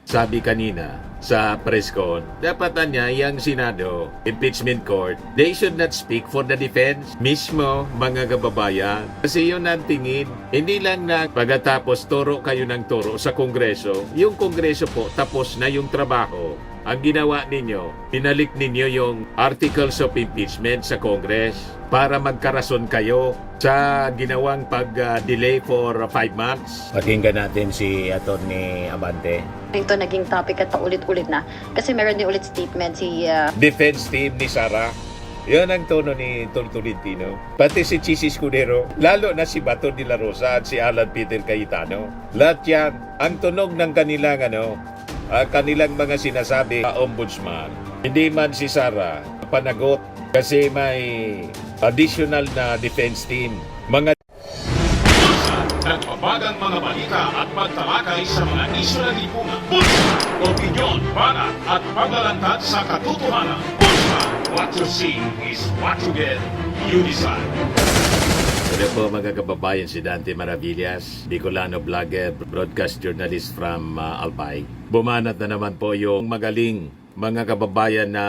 Sabi kanina sa press con, dapat niya yung Senado, impeachment court, they should not speak for the defense. Mismo, mga kababayan. Kasi yun ang tingin. Hindi lang na pagkatapos turo kayo ng turo sa Kongreso. Yung Kongreso po, tapos na yung trabaho. Ang ginawa ninyo, pinalik ninyo yung articles of impeachment sa Congress para magkarason kayo sa ginawang pag-delay for 5 months. Pakinggan natin si Atty. Abante. Ito naging topic at paulit-ulit na. Kasi meron din ulit statement si Defense team ni Sara. Yan ang tono ni Tolentino. Pati si Chis Escudero, lalo na si Bato de la Rosa at si Alan Peter Cayetano. Lahat yan, ang tunog ng kanilang kanilang mga sinasabi sa ombudsman. Hindi man si Sara panagot kasi may additional na defense team. Mga nagbabagang mga balita at pagtalakay sa mga isyu ng lipunan. Pulsa, opinyon, banat at paglalantad sa katotohanan. Pulsa, what you see is what you get. You decide. Hello po mga kababayan, si Dante Maravillas, Bicolano vlogger, broadcast journalist from Albay. Bumanat na naman po yung magaling mga kababayan na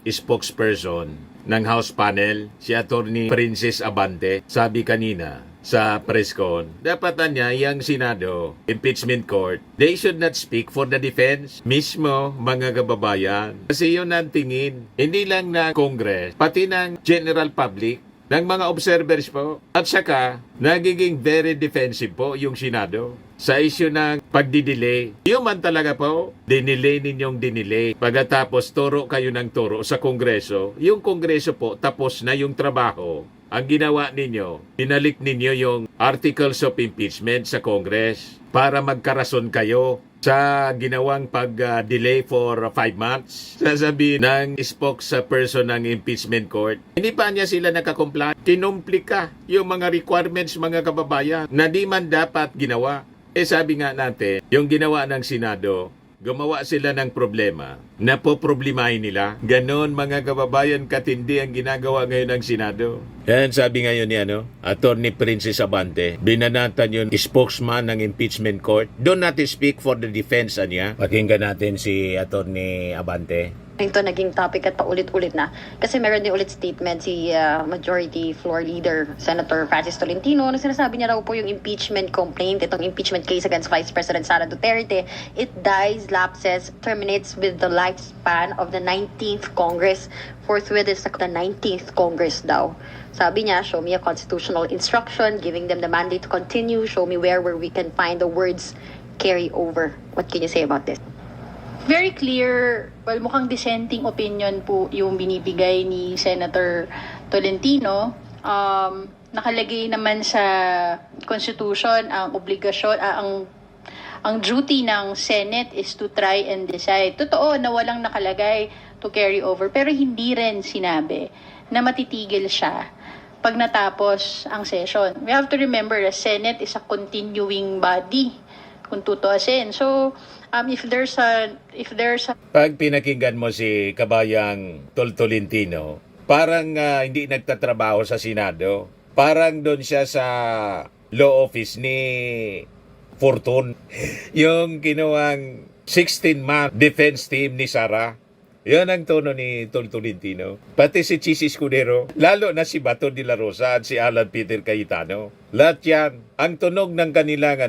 spokesperson ng House panel, si Atty. Princess Abante. Sabi kanina sa press con, dapat niya yung Senado, impeachment court, they should not speak for the defense. Mismo, mga kababayan. Kasi yun ang tingin. Hindi lang na Congress, pati ng general public, ng mga observers po. At saka, nagiging very defensive po yung Senado sa issue ng pagdidelay. Yung man talaga po, dinelay ninyong dinelay. Pagkatapos turo kayo ng turo sa Kongreso, yung Kongreso po, tapos na yung trabaho. Ang ginawa ninyo, pinalik ninyo yung articles of impeachment sa Congress para magkarason kayo sa ginawang pag-delay for 5 months. Sasabihin ng spokesperson ng impeachment court, hindi pa niya sila nakakomply. Kinumplika yung mga requirements, mga kababayan, na di man dapat ginawa. Sabi nga natin, yung ginawa ng Senado, gumawa sila ng problema na poproblemahin nila. Ganon mga kababayan, katindi ang ginagawa ngayon ng Senado. Yan sabi ngayon ni Atty. Princess Abante, binanatan yung spokesman ng impeachment court. Do not speak for the defense niya. Pakinggan natin si Atty. Abante. ito naging topic at paulit-ulit na. Kasi meron din ulit statement si Majority Floor Leader Senator Francis Tolentino na sinasabi niya raw po yung impeachment complaint, itong impeachment case against Vice President Sara Duterte, it dies, lapses, terminates with the lifespan of the 19th Congress. Forthwith is the 19th Congress daw. Sabi niya, show me a constitutional instruction giving them the mandate to continue. Show me where we can find the words carry over. What can you say about this? Very clear, well, mukhang dissenting opinion po yung binibigay ni Senator Tolentino. Nakalagay naman sa Constitution ang obligasyon, ang duty ng Senate is to try and decide. Totoo na walang nakalagay to carry over, pero hindi rin sinabi na matitigil siya pag natapos ang session. We have to remember the Senate is a continuing body kung tutuasin. So, if there's a Pag pinakinggan mo si kabayang Tolentino, parang hindi nagtatrabaho sa Senado. Parang doon siya sa law office ni Fortune. Yung ginawang 16-month defense team ni Sara. Yan ang tono ni Tolentino. Pati si Chis Escudero, lalo na si Bato de la Rosa at si Alan Peter Cayetano. Lahat yan, ang tunog ng kanilang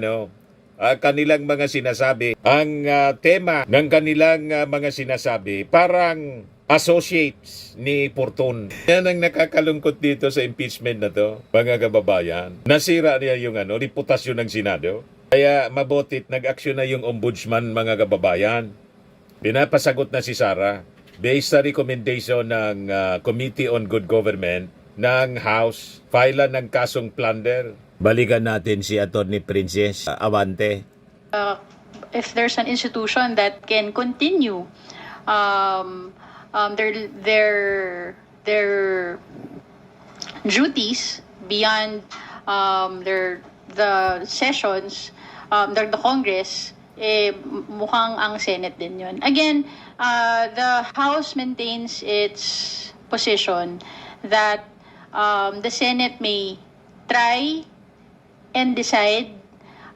kanilang mga sinasabi. Ang tema ng kanilang mga sinasabi, parang associates ni Fortune. Yan ang nakakalungkot dito sa impeachment na to, mga kababayan. Nasira niya yung reputasyon ng Senado. Kaya mabutit nag-aksyon na yung ombudsman, mga kababayan. Pinapasagot na si Sara based sa recommendation ng Committee on Good Government ng House, file ng kasong plunder. Balikan natin si Atty. Princess Abante. if there's an institution that can continue their duties beyond the sessions, the Congress, mukhang ang Senate din yun. Again, the House maintains its position that the Senate may try and decide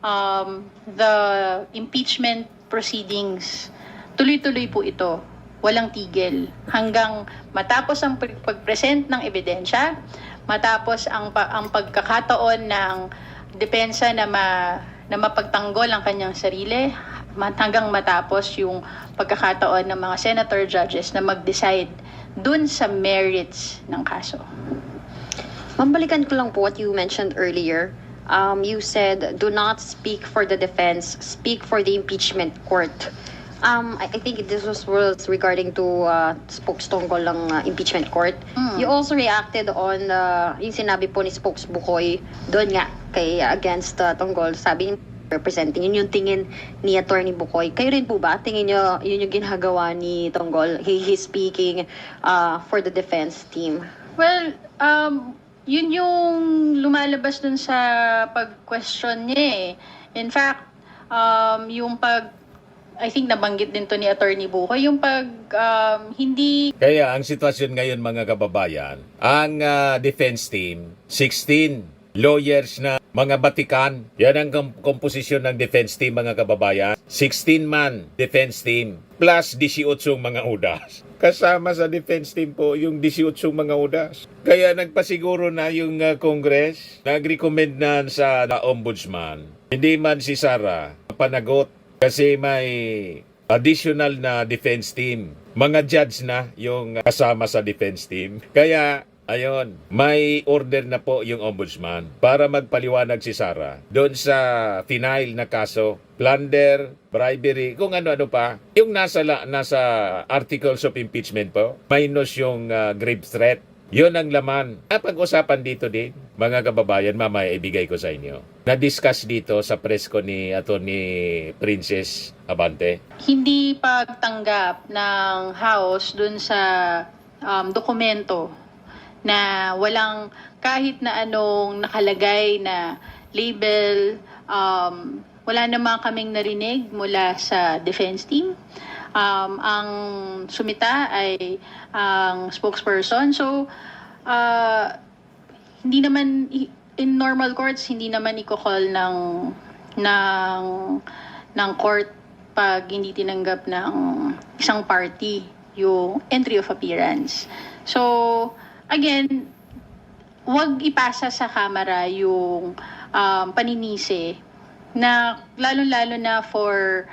the impeachment proceedings, tuloy-tuloy po ito. Walang tigil. Hanggang matapos ang pag-present ng ebidensya, matapos ang pagkakataon ng depensa na mapagtanggol ang kanyang sarili, hanggang matapos yung pagkakataon ng mga senator judges na mag-decide dun sa merits ng kaso. Mambalikan ko lang po what you mentioned earlier. You said, do not speak for the defense, speak for the impeachment court. I think this was regarding to spokes tungkol ng impeachment court. You also reacted on yung sinabi po ni Spokes Bukoy doon nga kay against tungkol, sabi niya representing, yun yung tingin ni Attorney Bukoy. Kayo rin po ba? Tingin niyo yun yung ginagawa ni Tonggol? He's speaking for the defense team. Well, yun yung lumalabas dun sa pag-question niya eh. In fact, yung I think nabanggit din to ni Attorney Bukoy, yung hindi... Kaya ang sitwasyon ngayon mga kababayan, ang defense team, 16 lawyers na mga batikan. Yan ang komposisyon ng defense team mga kababayan. 16-man defense team plus 18 mga udas. Kasama sa defense team po yung 18 mga udas. Kaya nagpasiguro na yung Congress, nag-recommend na sa ombudsman. Hindi man si Sara panagot kasi may additional na defense team. Mga judge na yung kasama sa defense team. Kaya ayon, may order na po yung ombudsman para magpaliwanag si Sara doon sa final na kaso, plunder, bribery, kung ano-ano pa. Yung nasa articles of impeachment po, minus yung grave threat. Yun ang laman. Pag-usapan dito din, mga kababayan, mamaya ibigay ko sa inyo. Na-discuss dito sa press ko ni Atty. Princess Abante. Hindi pagtanggap ng House dun sa dokumento na walang kahit na anong nakalagay na label, wala naman kaming narinig mula sa defense team. Ang sumita ay ang spokesperson. So, hindi naman, in normal courts, hindi naman i-call ng court pag hindi tinanggap ng isang party yung entry of appearance. So, again, wag ipasa sa kamera yung paninisi na lalo-lalo na for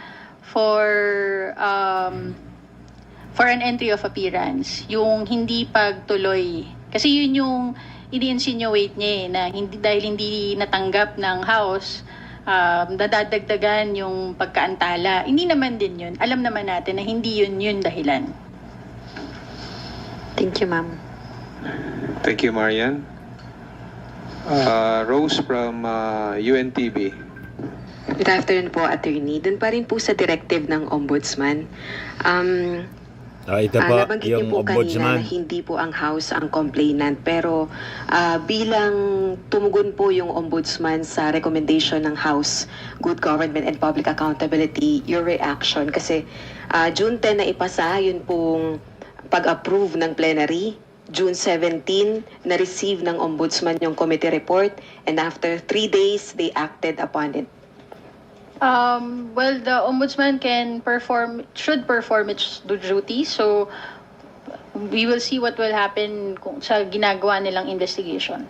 an entry of appearance, yung hindi pagtuloy. Kasi yun yung ini-insinuate niya na dahil hindi natanggap ng House, dadagdagan yung pagkaantala. Hindi naman din yun. Alam naman natin na hindi yun dahilan. Thank you, ma'am. Thank you, Marian. Rose from UNTV. Good afternoon po, Attorney. Doon pa rin po sa directive ng Ombudsman. Ito po, nabanggit niyo yung po kanina ombudsman. na hindi po ang House ang complainant. Pero bilang tumugon po yung Ombudsman sa recommendation ng House, Good Government and Public Accountability, your reaction? Kasi June 10 na ipasa, yun pong pag-approve ng plenary. June 17, na-receive ng Ombudsman yung committee report, and after 3 days, they acted upon it. Well, the ombudsman should perform its duty. So, we will see what will happen sa ginagawa nilang investigation.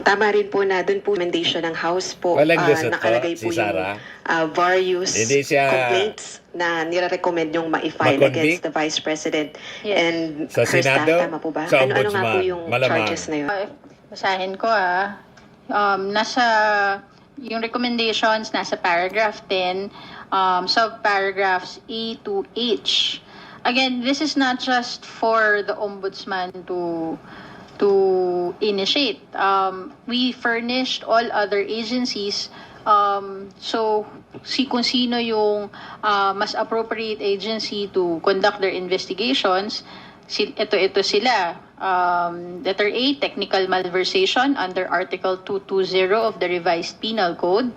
Tama rin po na doon po recommendation ng House po, Walang lusot po, nakalagay si po Sara. yung various Hindi siya complaints na nire-recommend yung ma-file ma-convict? against the Vice President Yes. and Sa her staff. Senado? Tama po ba? Sa Ano nga po Ombudsman? yung Malamang. charges na yun? Basahin ko nasa yung recommendations nasa paragraph 10, subparagraphs A to H. Again, this is not just for the ombudsman to initiate. We furnished all other agencies, so kung sino yung mas appropriate agency to conduct their investigations, ito sila. Letter A, technical malversation under Article 220 of the Revised Penal Code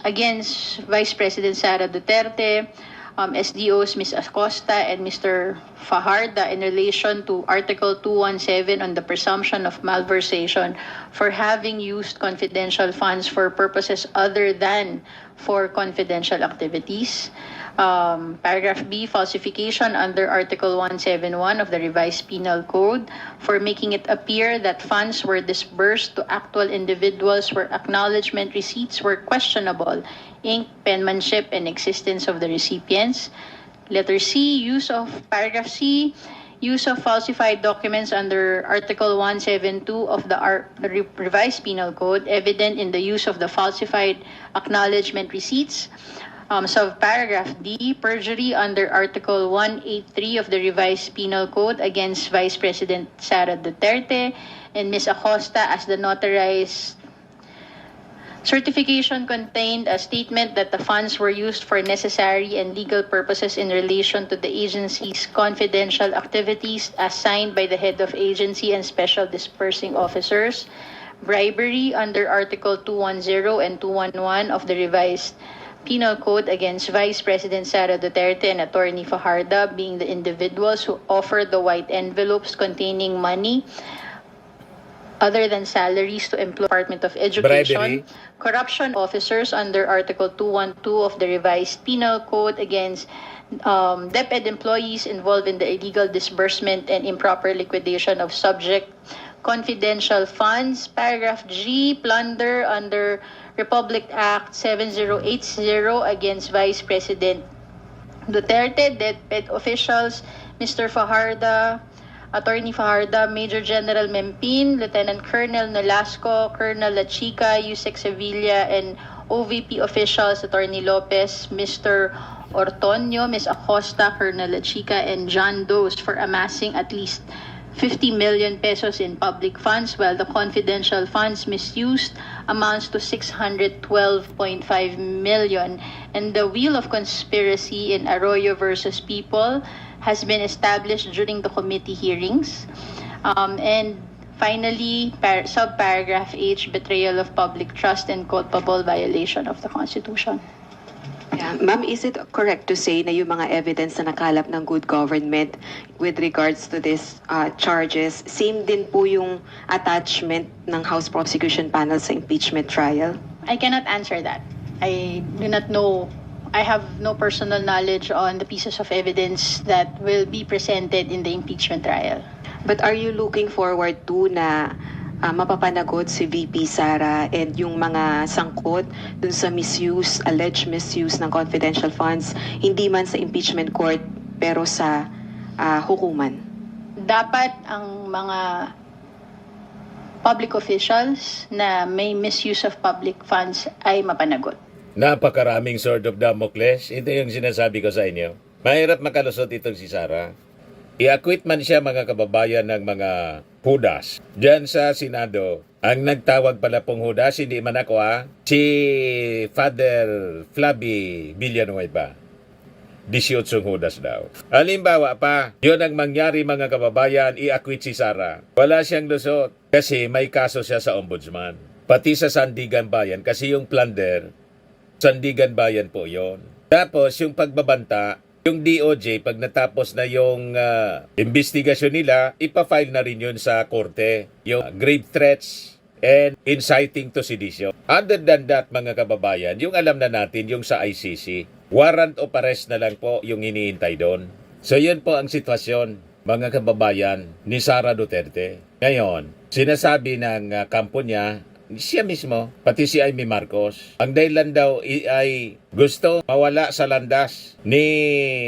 against Vice President Sara Duterte, SDOs Ms. Acosta and Mr. Fajarda in relation to Article 217 on the presumption of malversation for having used confidential funds for purposes other than for confidential activities. Paragraph B, falsification under Article 171 of the Revised Penal Code for making it appear that funds were disbursed to actual individuals where acknowledgement receipts were questionable, ink, penmanship, and existence of the recipients. Letter C, paragraph C, use of falsified documents under Article 172 of the Revised Penal Code, evident in the use of the falsified acknowledgement receipts. Subparagraph D, perjury under Article 183 of the Revised Penal Code against Vice President Sara Duterte and Ms. Acosta as the notarized certification contained a statement that the funds were used for necessary and legal purposes in relation to the agency's confidential activities as signed by the head of agency and special dispersing officers. Bribery under Article 210 and 211 of the Revised Penal Code against Vice President Sara Duterte and Attorney Fajardo being the individuals who offered the white envelopes containing money other than salaries to employ Department of Education. Bribery. Corruption officers under Article 212 of the Revised Penal Code against DepEd employees involved in the illegal disbursement and improper liquidation of subject confidential funds. Paragraph G, plunder under Republic Act 7080 against Vice President Duterte, DepEd officials, Mr. Fajardo, Attorney Fajardo, Major General Mempin, Lieutenant Colonel Nolasco, Colonel La Chica, Yusek Sevilla, and OVP officials, Attorney Lopez, Mr. Ortonio, Ms. Acosta, Colonel La Chica, and John Doe for amassing at least 50 million pesos in public funds, while the confidential funds misused amounts to 612.5 million. And the wheel of conspiracy in Arroyo versus People has been established during the committee hearings. And finally, subparagraph H, betrayal of public trust and culpable violation of the Constitution. Yeah. Ma'am, is it correct to say na yung mga evidence na nakalap ng good government with regards to this charges, same din po yung attachment ng House Prosecution Panel sa impeachment trial? I cannot answer that. I do not know. I have no personal knowledge on the pieces of evidence that will be presented in the impeachment trial. But are you looking forward to na mapapanagot si VP Sara and yung mga sangkot dun sa misuse, alleged misuse ng confidential funds, hindi man sa impeachment court pero sa hukuman? Dapat ang mga public officials na may misuse of public funds ay mapanagot. Napakaraming sword of Damocles. Ito yung sinasabi ko sa inyo. Mahirap makalusot itong si Sara. I-acquit man siya, mga kababayan, ng mga Judas. Diyan sa Senado, ang nagtawag pala pong Judas, hindi man ako si Father Flavi Villanueva. 18 Judas daw. Halimbawa pa, yun ang mangyari, mga kababayan, i-acquit si Sara. Wala siyang lusot kasi may kaso siya sa ombudsman. Pati sa Sandigan Bayan kasi yung plunder, Sandigan Bayan po yon. Tapos yung pagbabanta, yung DOJ, pag natapos na yung investigasyon nila, ipafile na rin yun sa korte. Yung grave threats and inciting to sedition. Other than that, mga kababayan, yung alam na natin, yung sa ICC, warrant of arrest na lang po yung iniintay doon. So yun po ang sitwasyon, mga kababayan, ni Sara Duterte. Ngayon, sinasabi ng kampo niya, siya mismo, pati si Amy Marcos, ang dahilan daw ay gusto mawala sa landas ni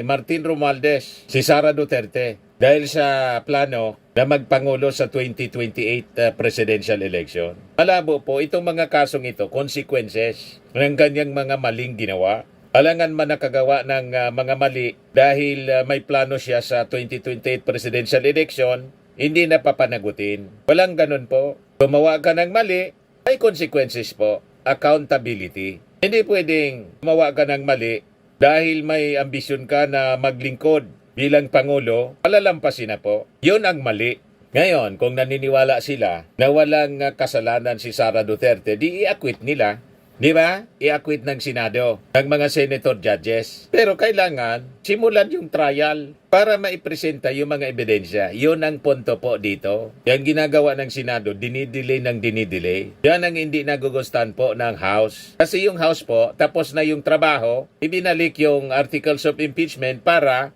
Martin Romualdez, si Sara Duterte, dahil sa plano na magpangulo sa 2028 presidential election. Malabo po itong mga kasong ito, consequences ng kanyang mga maling ginawa. Alangan man nakagawa ng mga mali dahil may plano siya sa 2028 presidential election, hindi na papanagutin. Walang ganun po. Gumawa ka ng mali, may consequences po, accountability. Hindi pwedeng gumawa ka ng mali dahil may ambisyon ka na maglingkod bilang Pangulo, palalampasin na po. Yun ang mali. Ngayon, kung naniniwala sila na walang kasalanan si Sara Duterte, di i-acquit nila. Di ba? I-acquit ng Senado, ng mga senator judges. Pero kailangan simulan yung trial para maipresenta yung mga ebidensya. Yun ang punto po dito. Yung ginagawa ng Senado, dinidelay ng dinidelay. Yan ang hindi nagugustuhan po ng House. Kasi yung House po, tapos na yung trabaho, ibinalik yung articles of impeachment para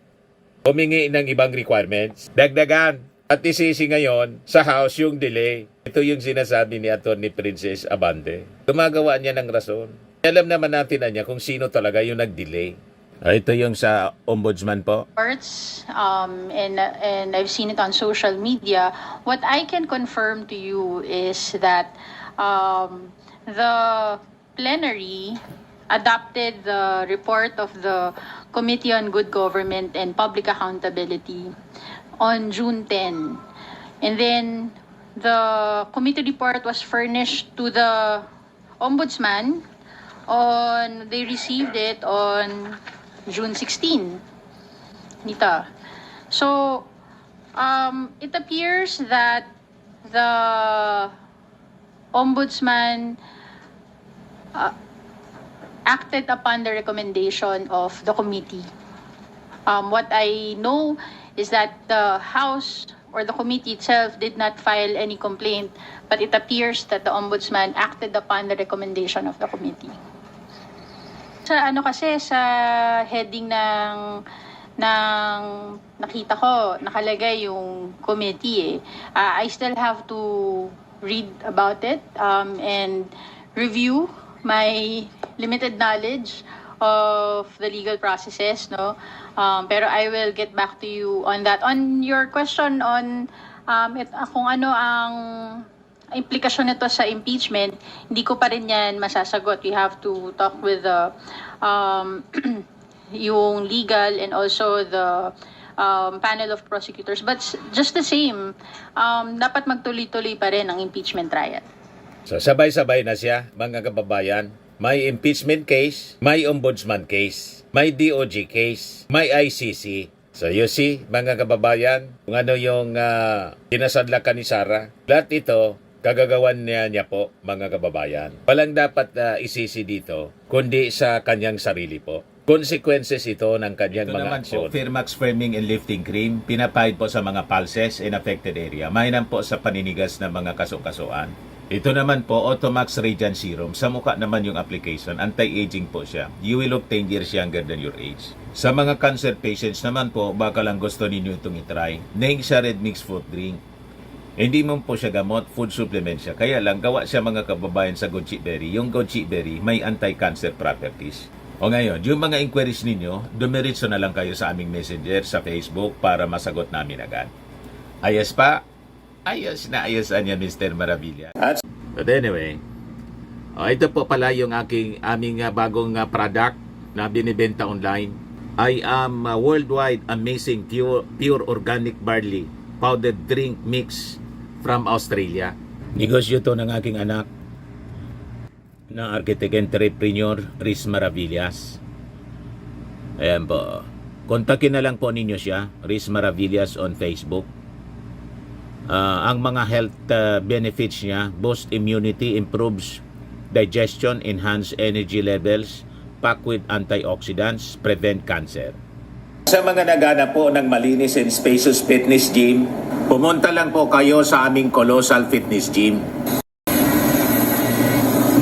humingi ng ibang requirements. Dagdagan. At isisi ngayon sa House yung delay. Ito yung sinasabi ni Atty. Princess Abante. Gumagawa niya ng rason. Alam naman natin na niya kung sino talaga yung nag-delay. Ito yung sa ombudsman po. Reports, and I've seen it on social media. What I can confirm to you is that the plenary adopted the report of the Committee on Good Government and Public Accountability on June 10. And then the committee report was furnished to the ombudsman they received it on June 16. Nita. So it appears that the ombudsman acted upon the recommendation of the committee. What I know is that the House or the committee itself did not file any complaint, but it appears that the ombudsman acted upon the recommendation of the committee. Sa sa heading ng nakita ko, nakalagay yung committee I still have to read about it and review my limited knowledge of the legal processes, no? Pero I will get back to you on that. On your question on kung ano ang implikasyon nito sa impeachment, hindi ko pa rin yan masasagot. We have to talk with the yung legal and also the panel of prosecutors. But just the same, dapat magtuloy-tuloy pa rin ang impeachment trial. So sabay-sabay na siya, mga kababayan. May impeachment case, may ombudsman case, may DOJ case, may ICC. So you see, mga kababayan, kung ano yung kinasadlakan ni Sara. Lahat ito, kagagawan niya po, mga kababayan. Walang dapat isisi dito, kundi sa kanyang sarili po. Consequences ito ng kanyang mga aksyon. Firmax Firming and Lifting Cream, pinapahid po sa mga pulses in affected area. Mainam po sa paninigas ng mga kaso-kasuan. Ito naman po, Automax Radiant Serum. Sa mukha naman yung application, anti-aging po siya. You will look 10 years younger than your age. Sa mga cancer patients naman po, baka lang gusto ninyo itong itry. Neng siya red mixed fruit drink. Hindi mo po siya gamot, food supplement siya. Kaya lang, gawa siya mga kababayan sa goji berry. Yung goji berry, may anti-cancer properties. O ngayon, yung mga inquiries ninyo, dumiritso na lang kayo sa aming messenger sa Facebook para masagot namin agad. Ayos pa? Ayos na ayos niya, Mr. Maravilla. But anyway, ito po pala yung aming bagong product na binibenta online. I am worldwide amazing pure organic barley powdered drink mix from Australia. Negosyo to ng aking anak na architect entrepreneur Riz Maravillas. Ayan po. Kontakin na lang po ninyo siya, Riz Maravillas on Facebook. Ang mga health benefits niya, boost immunity, improves digestion, enhance energy levels, packed with antioxidants, prevent cancer. Sa mga nagana po ng malinis and spacious fitness gym, pumunta lang po kayo sa aming Colossal Fitness Gym.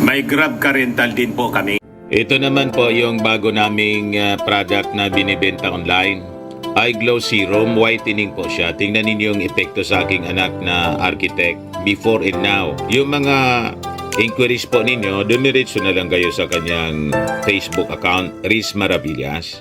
May Grab car rental din po kami. Ito naman po yung bago naming product na binibenta online. Eye Glow Serum, whitening po siya. Tingnan ninyo yung epekto sa aking anak na architect before and now. Yung mga inquiries po ninyo, dumiretso na lang kayo sa kanyang Facebook account, Riz Maravillas.